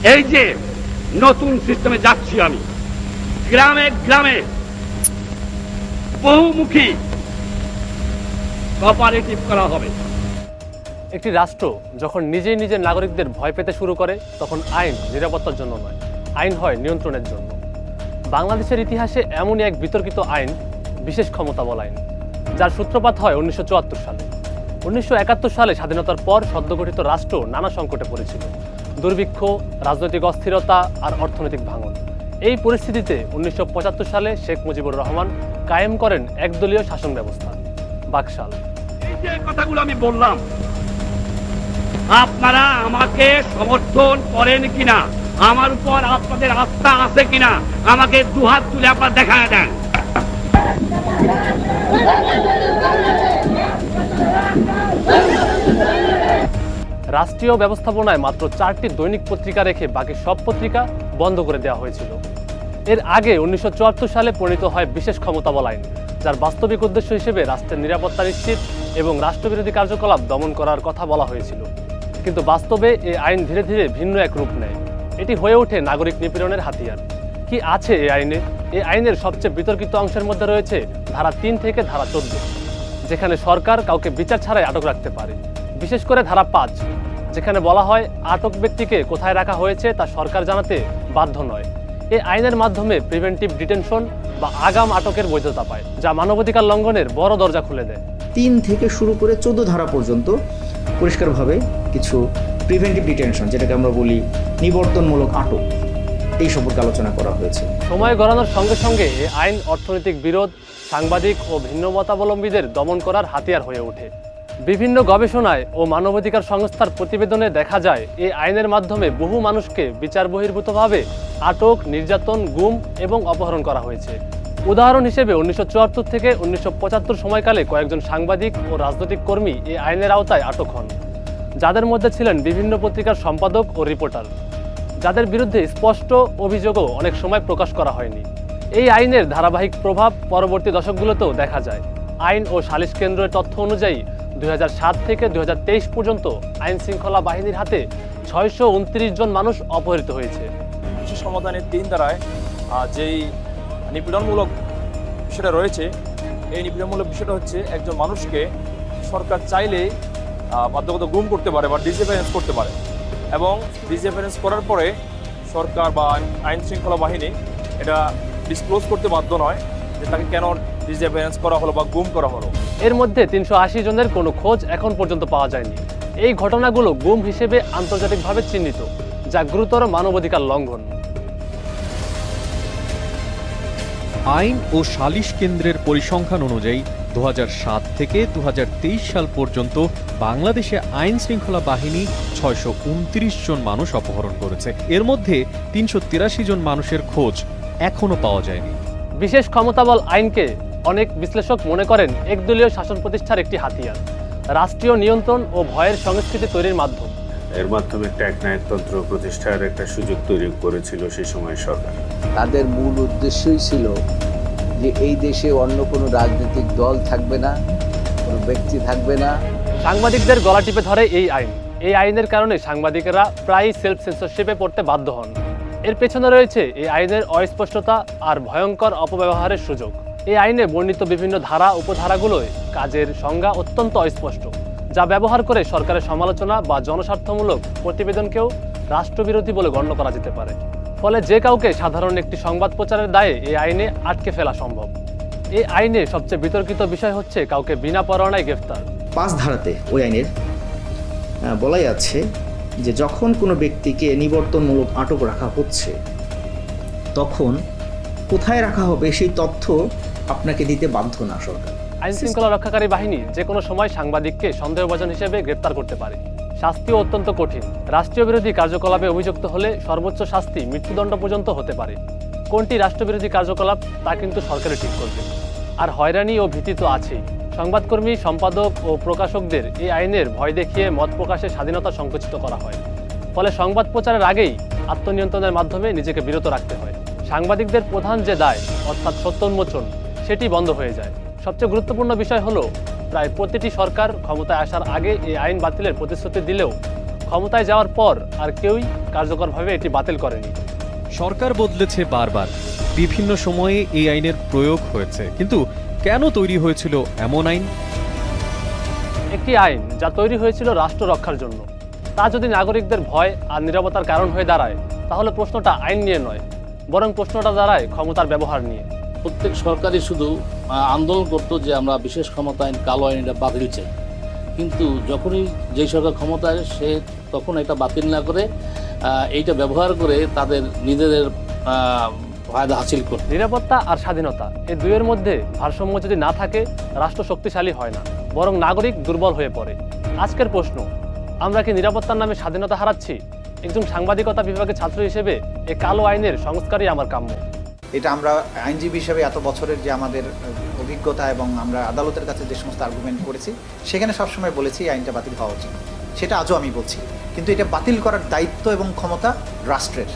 এই যে নতুন সিস্টেমে যাচ্ছি আমি, গ্রামে গ্রামে বহুমুখী কোঅপারেটিভ করা হবে। একটি রাষ্ট্র যখন নিজেই নিজের নাগরিকদের ভয় পেতে শুরু করে, তখন আইন নিরাপত্তার জন্য নয়, আইন হয় নিয়ন্ত্রণের জন্য। বাংলাদেশের ইতিহাসে এমনই এক বিতর্কিত আইন বিশেষ ক্ষমতা বল আইন, যার সূত্রপাত হয় 1974 সালে। 1971 সালে স্বাধীনতার পর সদ্যগঠিত রাষ্ট্র নানা সংকটে পড়েছিল। দুর্ভিক্ষ, রাজনৈতিক অস্থিরতা আর অর্থনৈতিক ভাঙন। এই পরিস্থিতিতে 1975 সালে শেখ মুজিবুর রহমান কায়েম করেন একদলীয় শাসন ব্যবস্থা, বাকশাল। এই যে কথাগুলো আমি বললাম, আপনারা আমাকে সমর্থন করেন কিনা, আমার উপর আপনাদের আস্থা আছে কিনা, আমাকে দুহাত তুলে আপনারা দেখায় দেন। রাষ্ট্রীয় ব্যবস্থাপনায় মাত্র 4টি দৈনিক পত্রিকা রেখে বাকি সব পত্রিকা বন্ধ করে দেওয়া হয়েছিল। এর আগে 1974 সালে প্রণীত হয় বিশেষ ক্ষমতা বল আইন, যার বাস্তবিক উদ্দেশ্য হিসেবে রাষ্ট্রের নিরাপত্তা নিশ্চিত এবং রাষ্ট্রবিরোধী কার্যকলাপ দমন করার কথা বলা হয়েছিল। কিন্তু বাস্তবে এই আইন ধীরে ধীরে ভিন্ন এক রূপ নেয়। এটি হয়ে ওঠে নাগরিক নিপীড়নের হাতিয়ার। কি আছে এই আইনে? এই আইনের সবচেয়ে বিতর্কিত অংশের মধ্যে রয়েছে ধারা 3 থেকে ধারা 14, যেখানে সরকার কাউকে বিচার ছাড়াই আটক রাখতে পারে। বিশেষ করে ধারা 5, যেখানে বলা হয় আটক ব্যক্তিকে কোথায় রাখা হয়েছে তা সরকার জানাতে বাধ্য নয়। এই আইনের মাধ্যমে প্রিভেন্টিভ ডিটেনশন বা আগাম আটকের বৈধতা পায়, যা মানবাধিকার লঙ্ঘনের বড় দরজা খুলে দেয়। 3 থেকে শুরু করে 14 ধারা পর্যন্ত পরিষ্কারভাবে কিছু প্রিভেন্টিভ ডিটেনশন, যেটাকে আমরা বলি নিবর্তনমূলক আটক, এই সম্পর্কে আলোচনা করা হয়েছে। সময় গড়ানোর সঙ্গে সঙ্গে এই আইন অর্থনৈতিক বিরোধ, সাংবাদিক ও ভিন্ন মতাবলম্বীদের দমন করার হাতিয়ার হয়ে ওঠে। বিভিন্ন গবেষণায় ও মানবাধিকার সংস্থার প্রতিবেদনে দেখা যায়, এই আইনের মাধ্যমে বহু মানুষকে বিচার বহির্ভূতভাবে আটক, নির্যাতন, গুম এবং অপহরণ করা হয়েছে। উদাহরণ হিসেবে 1974 থেকে 1975 সময়কালে কয়েকজন সাংবাদিক ও রাজনৈতিক কর্মী এই আইনের আওতায় আটক হন, যাদের মধ্যে ছিলেন বিভিন্ন পত্রিকার সম্পাদক ও রিপোর্টার, যাদের বিরুদ্ধে স্পষ্ট অভিযোগও অনেক সময় প্রকাশ করা হয়নি। এই আইনের ধারাবাহিক প্রভাব পরবর্তী দশকগুলোতেও দেখা যায়। আইন ও সালিশ কেন্দ্রের তথ্য অনুযায়ী 2007 থেকে 2023 পর্যন্ত আইন শৃঙ্খলা বাহিনীর হাতে 629 জন মানুষ অপহৃত হয়েছে। বিশেষ সমাধানের 3 ধারায় যেই নিপীড়নমূলক বিষয়টা রয়েছে, এই নিপীড়নমূলক বিষয়টা হচ্ছে একজন মানুষকে সরকার চাইলে বাধ্যগত গুম করতে পারে বা ডিসঅ্যাপিয়ারেন্স করতে পারে, এবং ডিসঅ্যাপিয়ারেন্স করার পরে সরকার বা আইন শৃঙ্খলা বাহিনী এটা ডিসক্লোজ করতে বাধ্য নয় যে তাকে কেন ডিসঅ্যাপিয়ারেন্স করা হলো বা গুম করা হলো। এর মধ্যে 380 জনের কোনো খোঁজ এখন পর্যন্ত পাওয়া যায়নি। এই ঘটনাগুলো গুম হিসেবে আন্তর্জাতিকভাবে চিহ্নিত, যা গুরুতর মানবাধিকার লঙ্ঘন। আইন ও সালিশ কেন্দ্রের পরিসংখ্যান অনুযায়ী 2007 থেকে 2023 সাল পর্যন্ত বাংলাদেশে আইন শৃঙ্খলা বাহিনী 629 জন মানুষ অপহরণ করেছে। এর মধ্যে 383 জন মানুষের খোঁজ এখনো পাওয়া যায়নি। বিশেষ ক্ষমতাবল আইনকে অনেক বিশ্লেষক মনে করেন একদলীয় শাসন প্রতিষ্ঠার একটি হাতিয়ার, রাষ্ট্রীয় নিয়ন্ত্রণ ও ভয়ের সংস্কৃতি তৈরির মাধ্যম। এর মাধ্যমে একটা একনায়কতন্ত্র প্রতিষ্ঠার একটা সুযোগ তৈরি করেছিল সেই সময় সরকার। তাদের মূল উদ্দেশ্যই ছিল যে এই দেশে অন্য কোনো রাজনৈতিক দল থাকবে না, কোনো ব্যক্তি থাকবে না। সাংবাদিকদের গলা টিপে ধরে এই আইন। এই আইনের কারণে সাংবাদিকেরা প্রায়ই সেলফ সেন্সরশিপে পড়তে বাধ্য হন। এর পেছনে রয়েছে এই আইনের অস্পষ্টতা আর ভয়ঙ্কর অপব্যবহারের সুযোগ। এই আইনে বর্ণিত বিভিন্ন ধারা উপধারাগুলোয় কাজের সংজ্ঞা অত্যন্ত অস্পষ্ট, যা ব্যবহার করে সরকারের সমালোচনা বা জনস্বার্থমূলক প্রতিবেদনকেও রাষ্ট্রবিরোধী বলে গণ্য করা যেতে পারে। ফলে যে কাউকে সাধারণ একটি সংবাদ প্রচারের দায়ে এই আইনে আটকে ফেলা সম্ভব। এই আইনে সবচেয়ে বিতর্কিত বিষয় হচ্ছে কাউকে বিনা পরোয়ানায় গ্রেফতার। 5 ধারাতে ওই আইনের বলাই আছে যে যখন কোনো ব্যক্তিকে নিবর্তনমূলক আটক রাখা হচ্ছে, তখন কোথায় রাখা হবে সেই তথ্য আপনাকে দিতে বাধ্য না সরকার। আইন শৃঙ্খলা রক্ষাকারী বাহিনী যে কোনো সময় সাংবাদিককে সন্দেহভাজন হিসেবে গ্রেপ্তার করতে পারে। শাস্তিও অত্যন্ত কঠিন। রাষ্ট্রীয় বিরোধী কার্যকলাপে অভিযুক্ত হলে সর্বোচ্চ শাস্তি মৃত্যুদণ্ড পর্যন্ত হতে পারে। কোনটি রাষ্ট্রবিরোধী কার্যকলাপ তা কিন্তু সরকারই ঠিক করবে। আর হয়রানি ও ভীতি তো আছেই। সংবাদকর্মী, সম্পাদক ও প্রকাশকদের এই আইনের ভয় দেখিয়ে মত প্রকাশের স্বাধীনতা সংকুচিত করা হয়। ফলে সংবাদ প্রচারের আগেই আত্মনিয়ন্ত্রণের মাধ্যমে নিজেকে বিরত রাখতে হয়। সাংবাদিকদের প্রধান যে দায়, অর্থাৎ সত্য উন্মোচন, সেটি বন্ধ হয়ে যায়। সবচেয়ে গুরুত্বপূর্ণ বিষয় হলো, প্রায় প্রতিটি সরকার ক্ষমতায় আসার আগে এই আইন বাতিলের প্রতিশ্রুতি দিলেও ক্ষমতায় যাওয়ার পর আর কেউই কার্যকরভাবে এটি বাতিল করেনি। সরকার বদলেছে বারবার, বিভিন্ন সময়ে এই আইনের প্রয়োগ হয়েছে, কিন্তু কেন তৈরি হয়েছিল এমন আইন? একটি আইন যা তৈরি হয়েছিল রাষ্ট্র রক্ষার জন্য, তা যদি নাগরিকদের ভয় আর নীরবতার কারণ হয়ে দাঁড়ায়, তাহলে প্রশ্নটা আইন নিয়ে নয়, বরং প্রশ্নটা দাঁড়ায় ক্ষমতার ব্যবহার নিয়ে। প্রত্যেক সরকারই শুধু আন্দোলন করতো যে আমরা বিশেষ ক্ষমতা আইন, কালো আইন এটা বাতিল চাই, কিন্তু যখনই যেই সরকার ক্ষমতায় সে তখন এটা বাতিল না করে এইটা ব্যবহার করে তাদের নিজেদের ফায়দা হাসিল করে। নিরাপত্তা আর স্বাধীনতা, এই দুইয়ের মধ্যে ভারসাম্য যদি না থাকে, রাষ্ট্র শক্তিশালী হয় না, বরং নাগরিক দুর্বল হয়ে পড়ে। আজকের প্রশ্ন, আমরা কি নিরাপত্তার নামে স্বাধীনতা হারাচ্ছি? একজন সাংবাদিকতা বিভাগের ছাত্র হিসেবে এই কালো আইনের সংস্কারই আমার কাম্য। এটা আমরা আইনজীবী হিসেবে এত বছরের যে আমাদের অভিজ্ঞতা এবং আমরা আদালতের কাছে যে সমস্ত আর্গুমেন্ট করেছি, সেখানে সবসময় বলেছি আইনটা বাতিল হওয়া উচিত। সেটা আজও আমি বলছি, কিন্তু এটা বাতিল করার দায়িত্ব এবং ক্ষমতা রাষ্ট্রের।